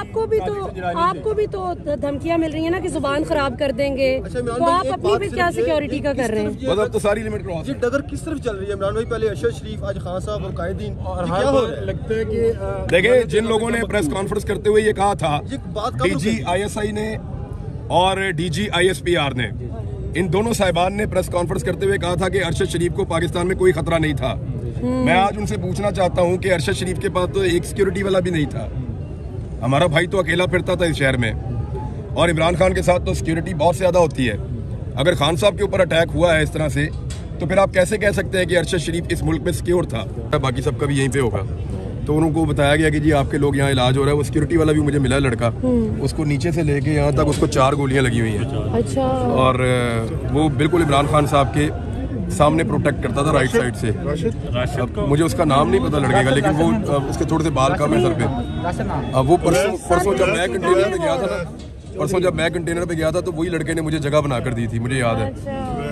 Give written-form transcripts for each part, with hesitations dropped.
आपको भी तो धमकियां मिल रही है ना कि जुबान खराब कर देंगे, तो आप अपनी भी क्या सिक्योरिटी का कर रहे हैं? मतलब तो सारी लिमिट क्रॉस ये डगर किस तरफ चल रही है इमरान भाई? पहले अरशद शरीफ, आज खान साहब और कायदीन, और क्या हो रहा है? लगता है कि देखिए, जिन लोगों ने प्रेस कॉन्फ्रेंस करते हुए ये कहा था, ये बात कब डीजी ISI ने और डीजी ISPR ने, इन दोनों साहिबान ने प्रेस कॉन्फ्रेंस करते हुए कहा था कि अरशद शरीफ को पाकिस्तान में कोई खतरा नहीं था। मैं आज उनसे पूछना चाहता हूं कि अरशद शरीफ के पास तो एक सिक्योरिटी वाला भी नहीं था। हमारा भाई तो अकेला फिरता था इस शहर में, और इमरान खान के साथ तो सिक्योरिटी बहुत ज़्यादा होती है। अगर खान साहब के ऊपर अटैक हुआ है इस तरह से, तो फिर आप कैसे कह सकते हैं कि अरशद शरीफ इस मुल्क में सिक्योर था? बाकी सबका भी यहीं पे होगा। तो उनको बताया गया कि जी आपके लोग यहाँ इलाज हो रहा है। वो सिक्योरिटी वाला भी मुझे मिला लड़का, उसको नीचे से लेके यहाँ तक उसको 4 गोलियां लगी हुई हैं। अच्छा। और वो बिल्कुल इमरान खान साहब के सामने प्रोटेक्ट करता था राइट साइड से। अब मुझे उसका नाम नहीं पता लड़के का, लेकिन वो उसके थोड़े से बाल कम है सर पे। वो परसों जब मैं कंटेनर पे गया था तो वही लड़के ने मुझे जगह बना कर दी थी, मुझे याद है।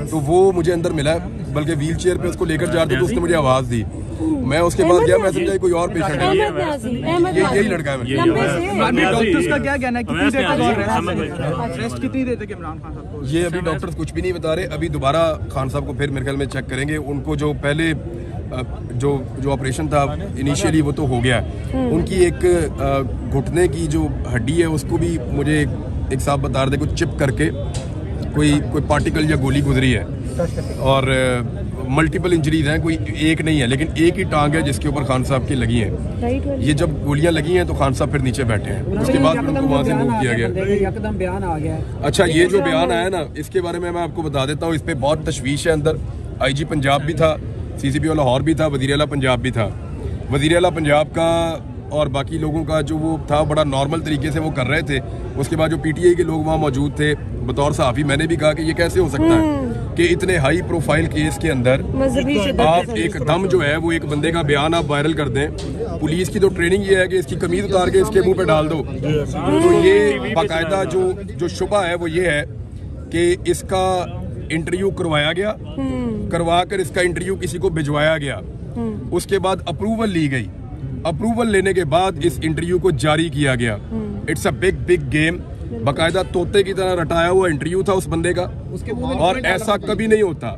तो वो मुझे अंदर मिला, बल्कि व्हील चेयर पे उसको लेकर जा रहे थे तो उसने मुझे आवाज़ दी। मैं उसके बाद गया, मैं समझा कोई और पेशेंट है, यही लड़का है। डॉक्टर्स का क्या कहना है, कितनी देर तक रेस्ट कितनी देर तक इमरान खान साहब को? ये अभी डॉक्टर्स कुछ भी नहीं बता रहे। अभी दोबारा खान साहब को फिर मेरे ख्याल में चेक करेंगे। उनको जो पहले जो ऑपरेशन था इनिशियली वो तो हो गया। उनकी एक घुटने की जो हड्डी है उसको भी मुझे एक साहब बता रहे थे, कुछ चिप करके कोई पार्टिकल या गोली गुजरी है, और मल्टीपल इंजरीज हैं, कोई एक नहीं है, लेकिन एक ही टांग है जिसके ऊपर खान साहब की लगी हैं। ये जब गोलियां लगी हैं तो खान साहब फिर नीचे बैठे हैं, उसके बाद फिर उनको वहाँ से मूव किया गया। एकदम बयान आ गया। अच्छा, ये जो बयान आया ना, इसके बारे में मैं आपको बता देता हूँ। इस पर बहुत तशवीश है अंदर। IG पंजाब भी था, CCPO लाहौर भी था, वज़ीर आला पंजाब भी था। वज़ीर आला पंजाब का और बाकी लोगों का जो वो था, बड़ा नॉर्मल तरीके से वो कर रहे थे। उसके बाद जो PTI के लोग वहाँ मौजूद थे, बतौर सहाफ़ी मैंने भी कहा कि ये कैसे हो सकता है कि इतने हाई प्रोफाइल केस के अंदर आप एकदम जो है वो एक बंदे का बयान आप वायरल कर दें। पुलिस की तो ट्रेनिंग ये है कि इसकी कमीज उतार के इसके मुंह पे डाल दो। तो ये बाकायदा जो शुबा है वो ये है कि इसका इंटरव्यू करवाया गया, करवा कर इसका इंटरव्यू किसी को भिजवाया गया, उसके बाद अप्रूवल ली गई। अप्रूवल लेने के बाद इस इंटरव्यू को जारी किया गया। It's a big game. बाकायदा तोते की तरह रटाया हुआ इंटरव्यू था उस बंदे का, और ऐसा कभी नहीं होता,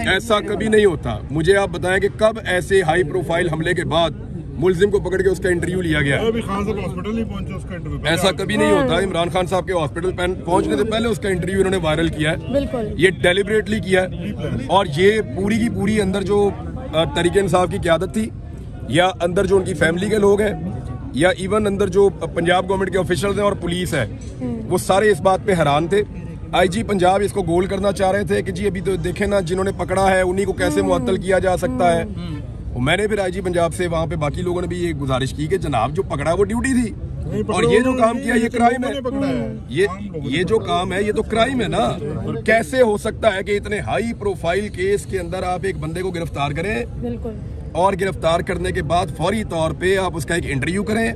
ऐसा कभी नहीं होता। मुझे आप बताएं कि कब ऐसे हाई प्रोफाइल हमले के बाद मुलजिम को पकड़ के उसका इंटरव्यू लिया गया? खान साहब हॉस्पिटल नहीं पहुंचे, उसका इंटरव्यू ऐसा कभी नहीं होता। इमरान खान साहब के हॉस्पिटल पहुंचने से पहले उसका इंटरव्यू इन्होंने वायरल किया है। ये डेलिबरेटली किया है, और ये पूरी की पूरी अंदर जो तरीके इंसाफ की क़यादत थी, या अंदर जो उनकी फैमिली के लोग हैं, या इवन अंदर जो पंजाब गवर्नमेंट के ऑफिशियल्स हैं और पुलिस है, वो सारे इस बात पे हैरान थे। IG पंजाब इसको गोल करना चाह रहे थे कि जी अभी तो देखें ना, जिन्होंने पकड़ा है उन्हीं को कैसे मुअत्तल किया जा सकता है। मैंने फिर IG पंजाब से वहाँ पे बाकी लोगों ने भी ये गुजारिश की कि जनाब जो पकड़ा वो ड्यूटी थी, और ये जो काम किया ये क्राइम है। ये जो काम है ये तो क्राइम है ना। कैसे हो सकता है कि इतने हाई प्रोफाइल केस के अंदर आप एक बंदे को गिरफ्तार करें, और गिरफ्तार करने के बाद फौरी तौर पे आप उसका एक इंटरव्यू करें,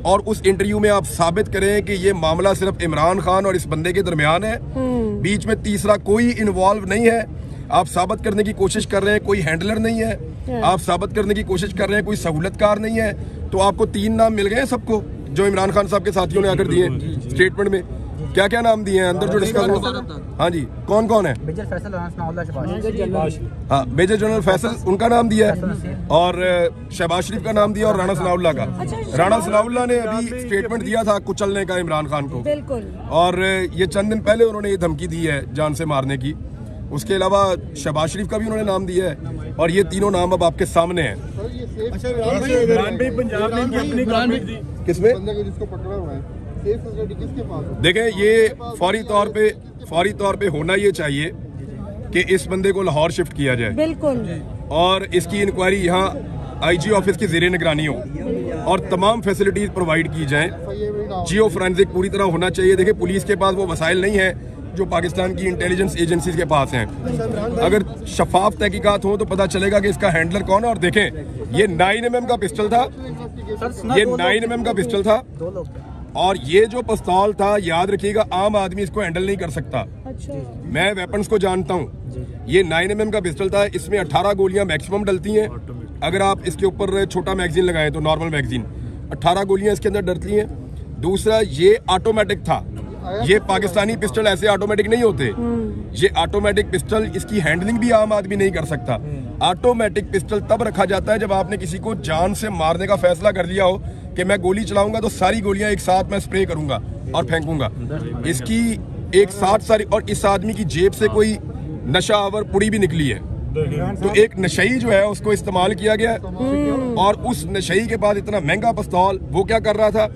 और उस इंटरव्यू में आप साबित करें कि ये मामला सिर्फ इमरान खान और इस बंदे के दरमियान है, बीच में तीसरा कोई इन्वॉल्व नहीं है। आप साबित करने की कोशिश कर रहे हैं कोई हैंडलर नहीं है, आप साबित करने की कोशिश कर रहे हैं कोई सहूलतकार नहीं है। तो आपको 3 नाम मिल गए सबको, जो इमरान खान साहब के साथियों ने आकर दिए स्टेटमेंट में। क्या क्या नाम दिए हैं अंदर जो डिस्कस हुआ? हाँ जी, कौन कौन है? हाँ, मेजर जनरल फैसल उनका नाम दिया है, और शहबाज शरीफ का नाम दिया, और राणा सनाउल्लाह का। राणा सनाउल्लाह ने अभी स्टेटमेंट दिया था कुचलने का इमरान खान को, और ये चंद दिन पहले उन्होंने ये धमकी दी है जान से मारने की। उसके अलावा शहबाज शरीफ का भी उन्होंने नाम दिया है, और ये तीनों नाम अब आपके सामने हैं। किसमें? देखें, ये फौरी तौर पे होना ये चाहिए कि इस बंदे को लाहौर शिफ्ट किया जाए, बिल्कुल, और इसकी इंक्वायरी यहाँ IG ऑफिस की ज़ेरे निगरानी हो, और तमाम फैसिलिटीज प्रोवाइड की जाएं। जियो फोरेंसिक पूरी तरह होना चाहिए। देखिए, पुलिस के पास वो वसाइल नहीं है जो पाकिस्तान की इंटेलिजेंस एजेंसीज के पास हैं। अगर शफाफ तहकीकात हो तो पता चलेगा कि इसका हैंडलर कौन है। और देखें, ये 9mm का पिस्टल था, ये 9mm का पिस्टल था, और ये जो पिस्तौल था, याद रखिएगा, आम आदमी इसको हैंडल नहीं कर सकता। मैं वेपन्स को जानता हूँ। ये 9mm का पिस्टल था, इसमें 18 गोलियां मैक्सिमम डलती हैं। अगर आप इसके ऊपर छोटा मैगजीन लगाएं तो नॉर्मल मैगजीन 18 गोलियां इसके अंदर डलती हैं। दूसरा ये ऑटोमेटिक था, ये पाकिस्तानी पिस्टल ऐसे ऑटोमेटिक नहीं होते, ये ऑटोमेटिक पिस्टल, इसकी हैंडलिंग भी आम आदमी नहीं कर सकता। ऑटोमेटिक पिस्टल तब रखा जाता है जब आपने किसी को जान से मारने का फैसला कर लिया हो कि मैं गोली चलाऊंगा तो सारी गोलियां एक साथ मैं स्प्रे करूंगा और फेंकूंगा। इसकी एक साथ सारी, और इस आदमी की जेब से कोई नशा आवर पुड़ी भी निकली है, तो एक नशई जो है उसको इस्तेमाल किया गया है। और उस नशई के बाद इतना महंगा पिस्तौल वो क्या कर रहा था।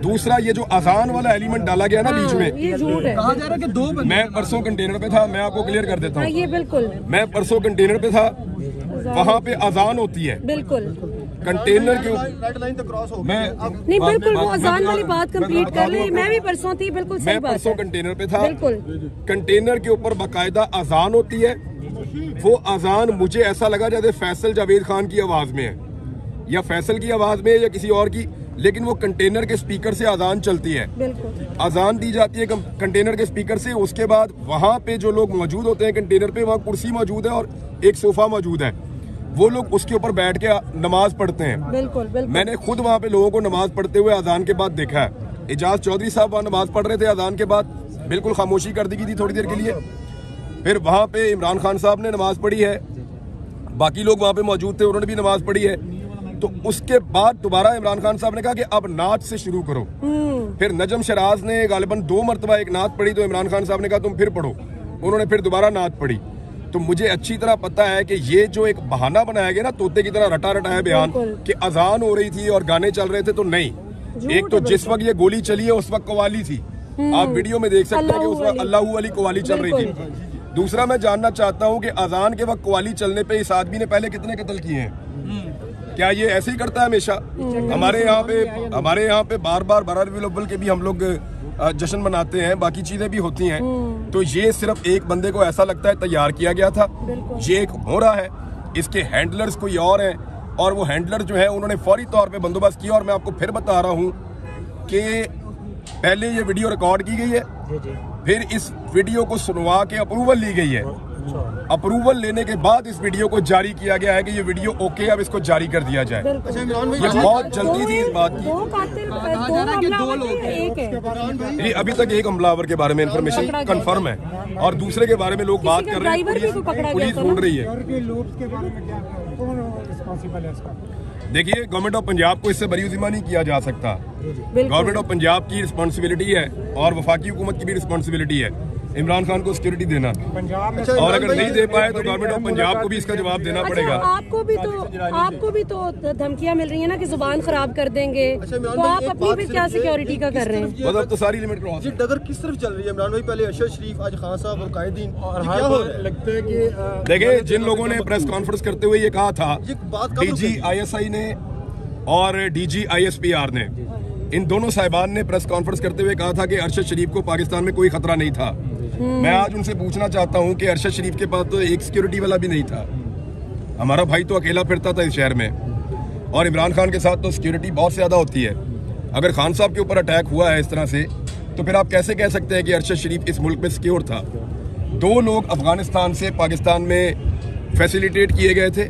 दूसरा ये जो अजान वाला एलिमेंट डाला गया ना बीच में, ये झूठ है। कहा जा रहा है कि 2 बंदे। मैं परसों कंटेनर पे था, मैं आपको क्लियर कर देता हूँ। ये बिल्कुल मैं परसों कंटेनर पे था, वहाँ पे अजान होती है बिल्कुल कंटेनर के रेड लाइन तक क्रॉस हो गई। मैं नहीं, बिल्कुल वो अजान वाली बात कंप्लीट कर ली। मैं भी परसों थी, बिल्कुल सही मैं बात परसों है। कंटेनर पे था, बिल्कुल कंटेनर के ऊपर बाकायदा अजान होती है। वो अजान मुझे ऐसा लगा जैसे फैसल जावेद खान की आवाज में है, या फैसल की आवाज में है या किसी और की, लेकिन वो कंटेनर के स्पीकर से अजान चलती है, बिल्कुल अजान दी जाती है कंटेनर के स्पीकर से। उसके बाद वहाँ पे जो लोग मौजूद होते हैं कंटेनर पे, वहाँ कुर्सी मौजूद है और एक सोफा मौजूद है, वो लोग उसके ऊपर बैठ के नमाज पढ़ते हैं। बिल्कुल बिल्कुल मैंने खुद वहाँ पे लोगों को नमाज पढ़ते हुए अजान के बाद देखा है। एजाज चौधरी साहब वहाँ नमाज पढ़ रहे थे, अजान के बाद बिल्कुल खामोशी कर दी गई थी थोड़ी देर के लिए। फिर वहाँ पे इमरान खान साहब ने नमाज पढ़ी है, बाकी लोग वहाँ पे मौजूद थे, उन्होंने भी नमाज पढ़ी है। तो उसके बाद दोबारा इमरान खान साहब ने कहा कि अब नात से शुरू करो। फिर नजम शराज ने गालिबन 2 मरतबा एक नात पढ़ी, तो इमरान खान साहब ने कहा तुम फिर पढ़ो, उन्होंने फिर दोबारा नात पढ़ी। तो मुझे अच्छी तरह पता है कि ये जो एक बहाना बनाया गया ना, तोते की तरह रटा रटा है बयान कि अजान हो रही थी और गाने चल रहे थे, तो नहीं। एक तो जिस वक्त ये गोली चली है उस वक्त कवाली थी, आप वीडियो में देख सकते हैं कि उस वक्त अल्लाह वाली कवाली चल रही थी। दूसरा मैं जानना चाहता हूँ कि अजान के वक्त कवाली चलने पे इस आदमी ने पहले कितने कत्ल किए हैं? क्या ये ऐसे ही करता है हमेशा? हमारे यहाँ पे बार बार बररबिउल अव्वल के भी हम लोग जश्न मनाते हैं, बाकी चीजें भी होती हैं। तो ये सिर्फ एक बंदे को ऐसा लगता है तैयार किया गया था, ये एक हो रहा है, इसके हैंडलर्स कोई और हैं, और वो हैंडलर जो है उन्होंने फौरी तौर पे बंदोबस्त किया। और मैं आपको फिर बता रहा हूँ कि पहले ये वीडियो रिकॉर्ड की गई है, फिर इस वीडियो को सुनवा के अप्रूवल ली गई है, अप्रूवल लेने के बाद इस वीडियो को जारी किया गया है कि ये वीडियो ओके, अब इसको जारी कर दिया जाए। ये बहुत जल्दी थी इस बात की। ये अभी तक एक हमलावर के बारे में इंफॉर्मेशन कंफर्म है, और दूसरे के बारे में लोग बात कर रहे हैं, पुलिस ढूंढ रही है। देखिए, गवर्नमेंट ऑफ पंजाब को इससे बरी जिम्मा नहीं किया जा सकता। गवर्नमेंट ऑफ पंजाब की रिस्पॉन्सिबिलिटी है और वफाकी हुकूमत की भी रिस्पॉन्सिबिलिटी है इमरान खान को सिक्योरिटी देना, और अगर नहीं दे पाए तो गवर्नमेंट ऑफ पंजाब को भी इसका जवाब देना पड़ेगा। आपको भी तो धमकियां मिल रही है ना कि जुबान खराब कर देंगे, तो आप अपनी भी क्या सिक्योरिटी का कर रहे हैं? मतलब तो सारी लिमिट क्रॉस ये डगर किस तरफ चल रही है इमरान भाई? पहले अरशद शरीफ, आज खान साहब और कायदीन, और क्या हर हो बार रहा है? लगता है कि देखिए, जिन लोगों ने प्रेस कॉन्फ्रेंस करते हुए ये कहा था, ये बात कब डीजी ISI ने और डीजी ISPR ने, इन दोनों साहिबान ने प्रेस कॉन्फ्रेंस करते हुए कहा था कि अरशद शरीफ को पाकिस्तान में कोई खतरा नहीं था। मैं आज उनसे पूछना चाहता हूं कि अरशद शरीफ के पास तो एक सिक्योरिटी वाला भी नहीं था, हमारा भाई तो अकेला फिरता था इस शहर में, और इमरान खान के साथ तो सिक्योरिटी बहुत ज़्यादा होती है। अगर खान साहब के ऊपर अटैक हुआ है इस तरह से, तो फिर आप कैसे कह सकते हैं कि अरशद शरीफ इस मुल्क में सिक्योर था? 2 लोग अफगानिस्तान से पाकिस्तान में फैसिलिटेट किए गए थे,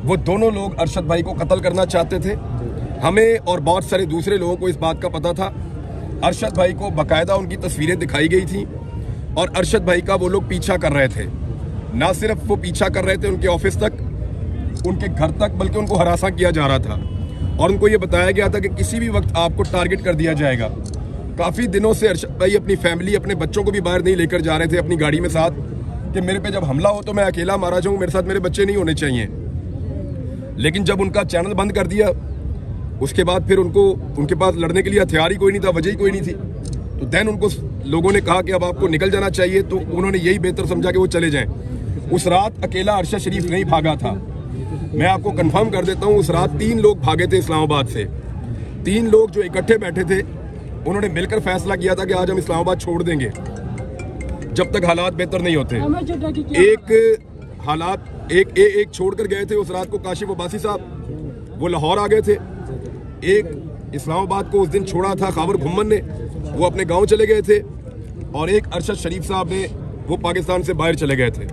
वो दोनों लोग अरशद भाई को कत्ल करना चाहते थे। हमें और बहुत सारे दूसरे लोगों को इस बात का पता था। अरशद भाई को बाकायदा उनकी तस्वीरें दिखाई गई थी, और अरशद भाई का वो लोग पीछा कर रहे थे। ना सिर्फ वो पीछा कर रहे थे उनके ऑफिस तक, उनके घर तक, बल्कि उनको हरासा किया जा रहा था, और उनको ये बताया गया था कि किसी भी वक्त आपको टारगेट कर दिया जाएगा। काफ़ी दिनों से अरशद भाई अपनी फैमिली, अपने बच्चों को भी बाहर नहीं लेकर जा रहे थे अपनी गाड़ी में साथ, कि मेरे पे जब हमला हो तो मैं अकेला मारा जाऊँ, मेरे साथ मेरे बच्चे नहीं होने चाहिए। लेकिन जब उनका चैनल बंद कर दिया, उसके बाद फिर उनके पास लड़ने के लिए हथियार ही कोई नहीं था, वजह ही कोई नहीं थी। तो देन उनको लोगों ने कहा कि अब आपको निकल जाना चाहिए, तो उन्होंने यही बेहतर समझा कि वो चले जाएं। उस रात अकेला अरशद शरीफ नहीं भागा था, मैं आपको कंफर्म कर देता हूँ, उस रात 3 लोग भागे थे इस्लामाबाद से। 3 लोग जो इकट्ठे बैठे थे, उन्होंने मिलकर फैसला किया था कि आज हम इस्लामाबाद छोड़ देंगे जब तक हालात बेहतर नहीं होते। एक छोड़कर गए थे उस रात को काशिफ अब्बासी साहब, वो लाहौर आ गए थे। एक इस्लामाबाद को उस दिन छोड़ा था खाबर घुम्मन ने, वो अपने गांव चले गए थे, और एक अरशद शरीफ साहब ने, वो पाकिस्तान से बाहर चले गए थे।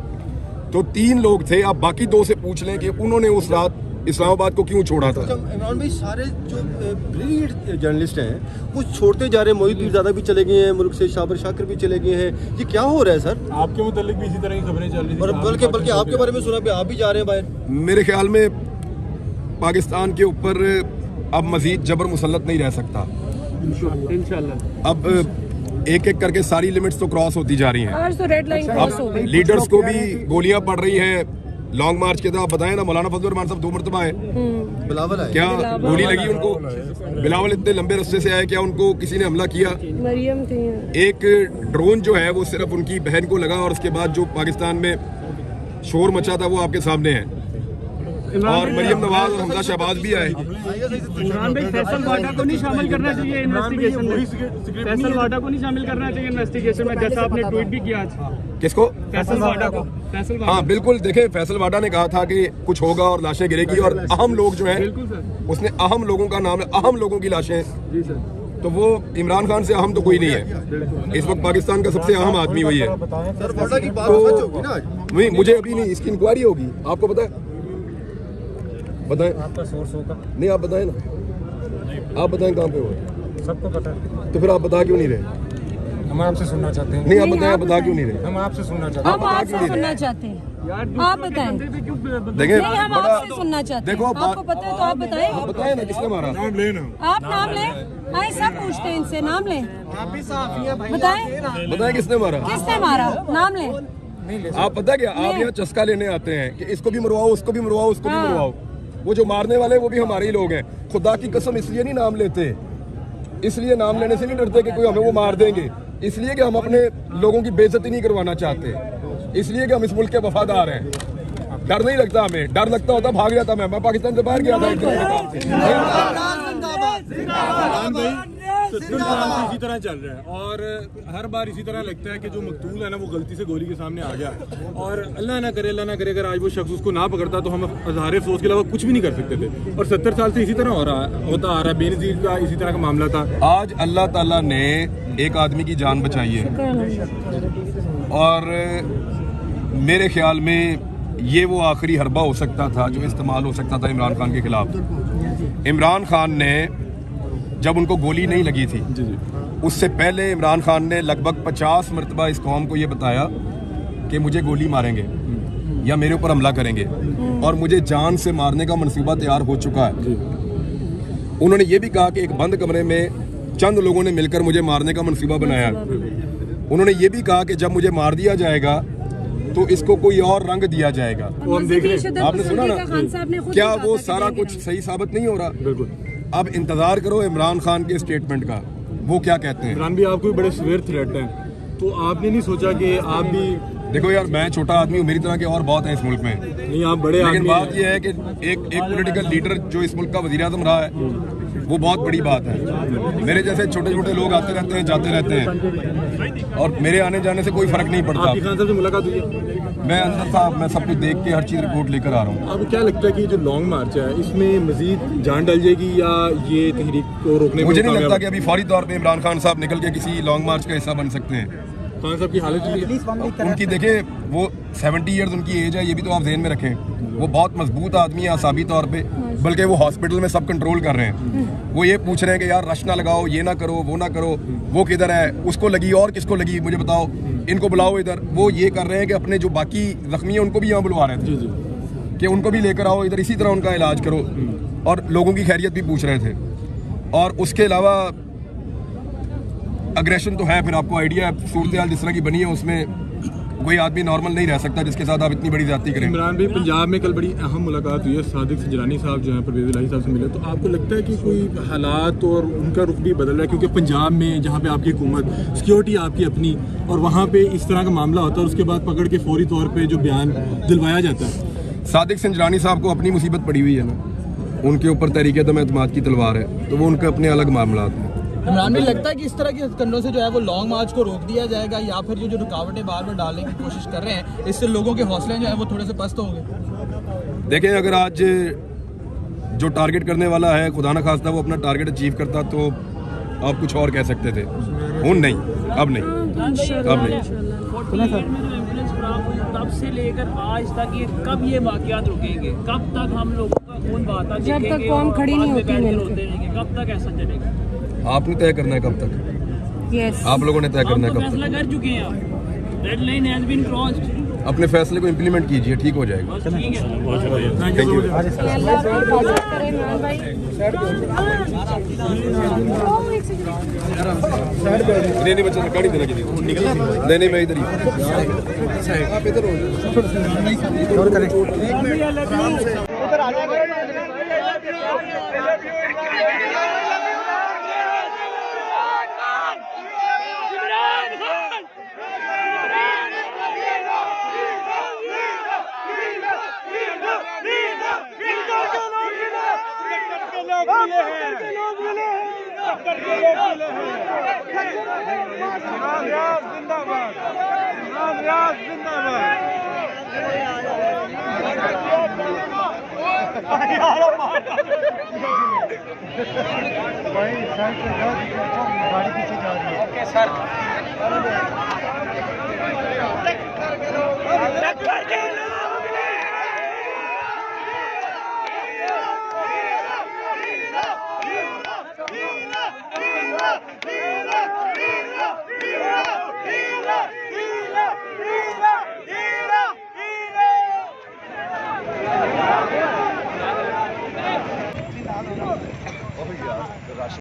तो 3 लोग थे। आप बाकी 2 से पूछ लें कि उन्होंने उस रात इस्लामाबाद को क्यों छोड़ा था। इमरान भाई सारे जो ब्रिलियंट जर्नलिस्ट हैं वो छोड़ते जा रहे हैं, मोहित पीरजादा भी चले गए हैं मुल्क से, शाबर शाकिर भी चले गए हैं, ये क्या हो रहा है सर? आपके मुतालिक भी इसी तरह की खबरें चल रही थी, और बल्कि आपके बारे में सुना भी आप भी जा रहे हैं बाहर। मेरे ख्याल में पाकिस्तान के ऊपर अब मजीद जबर मुसल्लत नहीं रह सकता। इंशाल्लाह अब एक एक करके सारी लिमिट्स तो क्रॉस होती जा रही हैं। आज तो रेड लाइन क्रॉस हो गई। लीडर्स को भी गोलियां पड़ रही हैं लॉन्ग मार्च के तरह। आप बताएं ना, मौलाना फजल रहमान साहब 2 मरतबा आए, बिलावल है क्या गोली लगी उनको? बिलावल इतने लंबे रास्ते से आए, क्या उनको किसी ने हमला किया? मरियम थी। एक ड्रोन जो है वो सिर्फ उनकी बहन को लगा और उसके बाद जो पाकिस्तान में शोर मचा था वो आपके सामने है। और मरियम नवाज और हमजा शहबाज भी आए। इमरान भाई फैसल वाडा को नहीं शामिल करना चाहिए इन्वेस्टिगेशन में? फैसल वाडा को नहीं शामिल करना चाहिए इन्वेस्टिगेशन में, जैसा आपने ट्वीट भी किया आज? किसको? फैसल वाडा को। फैसल वाडा, हाँ बिल्कुल, देखें फैसल वाडा ने कहा था कि कुछ होगा और लाशें गिरेगी और अहम लोग जो हैं, बिल्कुल सर, उसने अहम लोगों का नाम, अहम लोगों की लाशें, जी सर, तो वो इमरान खान से अहम तो कोई नहीं है। इस वक्त पाकिस्तान का सबसे अहम आदमी वही है। सर वाडा की बात सच होगी ना आज? नहीं, मुझे अभी नहीं, इसकी इंक्वायरी होगी, आपको पता है? बताएं आपका सोर्स होगा। नहीं, आप बताएं ना, आप बताएं कहाँ पे हो? सबको पता है। तो फिर आप बता क्यों नहीं रहे? हम आपसे सुनना चाहते हैं। नहीं, आप बताएं, आप बता क्यों नहीं रहे? हम आपसे सुनना चाहते हैं। हम आपसे सुनना चाहते हैं, आप बताएं। देखें नहीं, हम बड़ा, आपसे सुनना चाहते हैं। देखो आपको पता है तो आप बताएं। आप बताएं ना किसने मारा? नाम लेना। आप नाम लें, आए सब पूछते हैं इनसे, नाम लें, बताएं बताएं किसने मारा? किसने मारा, नाम लें। आप पता क्या, आप यहाँ चस्का लेने आते हैं कि इसको भी मरवाओ, उसको भी मरवाओ, उसको भी मरवाओ। वो जो मारने वाले वो भी हमारे ही लोग हैं। खुदा की कसम इसलिए नहीं नाम लेते, इसलिए नाम लेने से नहीं डरते कि कोई हमें वो मार देंगे, इसलिए कि हम अपने लोगों की बेइज्जती नहीं करवाना चाहते, इसलिए कि हम इस मुल्क के वफादार हैं। डर नहीं लगता हमें, डर लगता होता भाग जाता मैं पाकिस्तान से बाहर गया था इसी तरह चल रहा है और हर बार इसी तरह लगता है कि जो मकतूल है ना वो गलती से गोली के सामने आ गया और अल्लाह ना करे अगर आज वो शख्स उसको ना पकड़ता तो हम अज़हार अफसोस के अलावा कुछ भी नहीं कर सकते थे। और 70 साल से इसी तरह होता आ रहा है। बेनज़ीर का इसी तरह का मामला था। आज अल्लाह ताला ने एक आदमी की जान बचाई है और मेरे ख्याल में ये वो आखिरी हरबा हो सकता था जो इस्तेमाल हो सकता था इमरान खान के खिलाफ। इमरान खान ने जब उनको गोली नहीं लगी थी, उससे पहले इमरान खान ने लगभग 50 मरतबा इस कौम को ये बताया कि मुझे गोली मारेंगे या मेरे ऊपर हमला करेंगे और मुझे जान से मारने का मंसूबा तैयार हो चुका है। उन्होंने ये भी कहा कि एक बंद कमरे में चंद लोगों ने मिलकर मुझे मारने का मंसूबा बनाया। उन्होंने ये भी कहा कि जब मुझे मार दिया जाएगा तो इसको कोई और रंग दिया जाएगा। वो हम देख रहे हैं। आपने सुना ना, क्या वो सारा कुछ सही साबित नहीं हो रहा? बिल्कुल। अब इंतजार करो इमरान खान के स्टेटमेंट का, वो क्या कहते हैं। इमरान भी आपको भी बड़े सवेर थ्रेट हैं, तो आपने नहीं सोचा कि आप भी? देखो यार, मैं छोटा आदमी हूँ, मेरी तरह के और बहुत हैं इस मुल्क में। नहीं, आप बड़े लेकिन आदमी बात हैं। यह है कि एक पॉलिटिकल लीडर जो इस मुल्क का वज़ीर आज़म रहा है वो बहुत बड़ी बात है। मेरे जैसे छोटे छोटे लोग आते रहते हैं, जाते रहते हैं और मेरे आने जाने से कोई फर्क नहीं पड़ता। आपकी खान साहब से मुलाकात हुई है? मैं अंदर था, मैं सब कुछ देख के हर चीज़ रिपोर्ट लेकर आ रहा हूँ। अब क्या लगता है कि जो लॉन्ग मार्च है इसमें मजीद जान डल जाएगी या ये तहरीक को रोकने? मुझे नहीं लगता कि अभी फौरी तौर पे इमरान खान साहब निकल के किसी लॉन्ग मार्च का हिस्सा बन सकते हैं। खान साहब की हालत उनकी देखें, वो 70 ईयर्स उनकी एज है, ये भी तो आप ज़हन में रखें। वो बहुत मजबूत आदमी है आसाबी तौर पे, बल्कि वो हॉस्पिटल में सब कंट्रोल कर रहे हैं। वो ये पूछ रहे हैं कि यार रश ना लगाओ, ये ना करो, वो ना करो, वो किधर है, उसको लगी और किसको लगी मुझे बताओ, इनको बुलाओ इधर। वो ये कर रहे हैं कि अपने जो बाकी जख्मी हैं उनको भी यहाँ बुलवा रहे थे कि उनको भी लेकर आओ इधर, इसी तरह उनका इलाज करो और लोगों की खैरियत भी पूछ रहे थे। और उसके अलावा अग्रेशन तो है, फिर आपको आइडिया है सूरत हाल जिस तरह की बनी है उसमें कोई आदमी नॉर्मल नहीं रह सकता जिसके साथ आप इतनी बड़ी ज्यादती करें। इमरान भाई, पंजाब में कल बड़ी अहम मुलाकात हुई है, सादिक संजरानी साहब जो हैं परवेज़ इलाही साहब से मिले, तो आपको लगता है कि कोई हालात और उनका रुख भी बदल रहा है? क्योंकि पंजाब में जहाँ पे आपकी हुकूमत, सिक्योरिटी आपकी अपनी, और वहाँ पे इस तरह का मामला होता है और उसके बाद पकड़ के फौरी तौर पर जो बयान दिलवाया जाता है। सादिक संजरानी साहब को अपनी मुसीबत पड़ी हुई है ना, उनके ऊपर तहरीक-ए-एतमाद की तलवार है, तो वो उनके अपने अलग मामला हैं। इमरान भाई, लगता है कि इस तरह के हथकंडों से जो है वो लॉन्ग मार्च को रोक दिया जाएगा या फिर जो रुकावटें बार बार डालने की कोशिश कर रहे हैं इससे लोगों के हौसले जो है वो थोड़े से पस्त होंगे? देखें, अगर आज जो टारगेट करने वाला है खुदा न खास्ता वो अपना टारगेट अचीव करता तो आप कुछ और कह सकते थे। नहीं, अब नहीं, अब नहीं। तब से लेकर आज तक ये कब ये वाक़यात रुकेंगे? कब तक हम लोगों का जब तक कौम खड़ी नहीं होती मिलकर। कब तक ऐसा चलेगा? आपने तय करना है कब तक, यस आप लोगों ने तय करना है हम तो कब फैसला तक। कर चुके हैं, आप red line has been crossed. अपने फैसले को इम्प्लीमेंट कीजिए, ठीक हो जाएगा। बस ठीक है। Thank you. अल्लाह आपकी हिफाजत करे इमरान भाई। नहीं बच्चा गाड़ी देना किसी को नहीं मैं इधर ही आप इधर Viva!